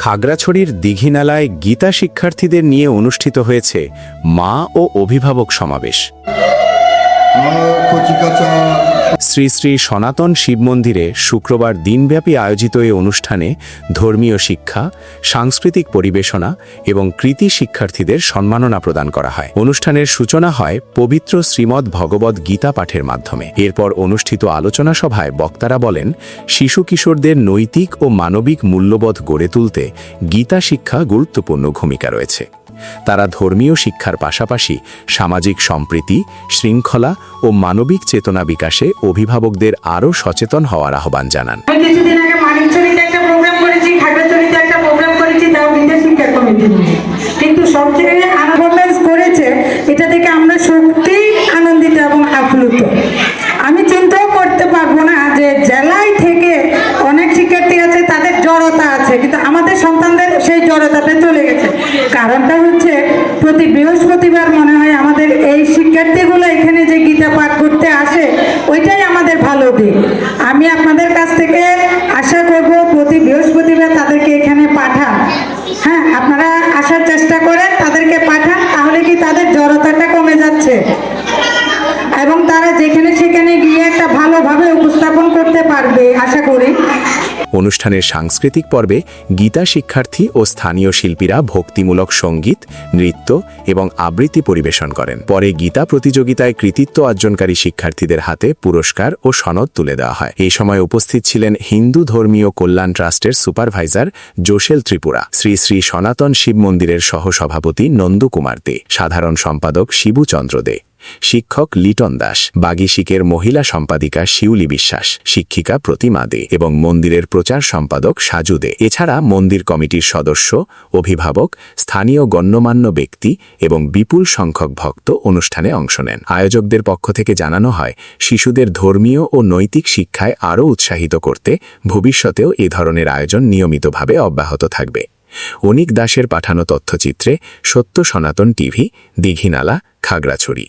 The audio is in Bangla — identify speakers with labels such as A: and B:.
A: খাগড়াছড়ির দীঘিনালায় গীতা শিক্ষার্থীদের নিয়ে অনুষ্ঠিত হয়েছে মা ও অভিভাবক সমাবেশ। শ্রী শ্রী সনাতন শিব মন্দিরে শুক্রবার দিনব্যাপী আয়োজিত এই অনুষ্ঠানে ধর্মীয় শিক্ষা, সাংস্কৃতিক পরিবেশনা এবং কৃতি শিক্ষার্থীদের সম্মাননা প্রদান করা হয়। অনুষ্ঠানের সূচনা হয় পবিত্র শ্রীমদ্ ভগবদ্ গীতা পাঠের মাধ্যমে। এরপর অনুষ্ঠিত আলোচনা সভায় বক্তারা বলেন, শিশু কিশোরদের নৈতিক ও মানবিক মূল্যবোধ গড়ে তুলতে গীতা শিক্ষা গুরুত্বপূর্ণ ভূমিকা রয়েছে। তারা ধর্মীয় শিক্ষার পাশাপাশি সামাজিক সম্প্রীতি, শৃঙ্খলা ও মানবিক চেতনা বিকাশে অভিভাবকদের আরও সচেতন হওয়ার আহ্বান জানান।
B: কিছুদিন আগে মানিকচুরিতে একটা প্রোগ্রাম করেছি, খাগড়াছড়িতে একটা প্রোগ্রাম করেছি, তাও গীতা শিক্ষা কমিটি নিয়ে। কিন্তু সবচেয়ে পারফরমেন্স করেছে, এটা থেকে আমরা সত্যি আনন্দিত এবং আপ্লুত। আমি চিন্তাও করতে পারবো না যে জেলায় থেকে অনেক শিক্ষার্থী আছে, তাদের জড়তা আছে, কিন্তু আমাদের সন্তানদের সেই জড়তাটা চলে গেছে। কারণটা হচ্ছে প্রতি বৃহস্পতিবার মনে হয় আমাদের এই শিক্ষার্থীগুলো এখানে যে গীতা পাঠ করতে আসে, ওইটাই আমাদের ভালো দিক। আমি আপনাদের কাছ থেকে আশা করব প্রতি বৃহস্পতিবার তাদেরকে এখানে পাঠান। হ্যাঁ, আপনারা আসার চেষ্টা করেন, তাদেরকে পাঠান, তাহলে কি তাদের জড়তাটা কমে যাচ্ছে এবং তারা যেখানে সেখানে গিয়ে একটা ভালোভাবে উপস্থাপন করতে পারবে আশা করি।
A: অনুষ্ঠানের সাংস্কৃতিক পর্বে গীতা শিক্ষার্থী ও স্থানীয় শিল্পীরা ভক্তিমূলক সঙ্গীত, নৃত্য এবং আবৃত্তি পরিবেশন করেন। পরে গীতা প্রতিযোগিতায় কৃতিত্ব অর্জনকারী শিক্ষার্থীদের হাতে পুরস্কার ও সনদ তুলে দেওয়া হয়। এই সময় উপস্থিত ছিলেন হিন্দু ধর্মীয় কল্যাণ ট্রাস্টের সুপারভাইজার জোশেল ত্রিপুরা, শ্রী শ্রী সনাতন শিব মন্দিরের সহসভাপতি নন্দু কুমার দে, সাধারণ সম্পাদক শিবু চন্দ্র দে, শিক্ষক লিটন দাস, বাগিশিকের মহিলা সম্পাদিকা শিউলি বিশ্বাস, শিক্ষিকা প্রতিমা দে এবং মন্দিরের প্রচার সম্পাদক সাজু দে। এছাড়া মন্দির কমিটির সদস্য, অভিভাবক, স্থানীয় গণ্যমান্য ব্যক্তি এবং বিপুল সংখ্যক ভক্ত অনুষ্ঠানে অংশ নেন। আয়োজকদের পক্ষ থেকে জানানো হয়, শিশুদের ধর্মীয় ও নৈতিক শিক্ষায় আরও উৎসাহিত করতে ভবিষ্যতেও এ ধরনের আয়োজন নিয়মিতভাবে অব্যাহত থাকবে। অনিক দাসের পাঠানো তথ্যচিত্রে সত্য সনাতন টিভি, দীঘিনালা, খাগড়াছড়ি।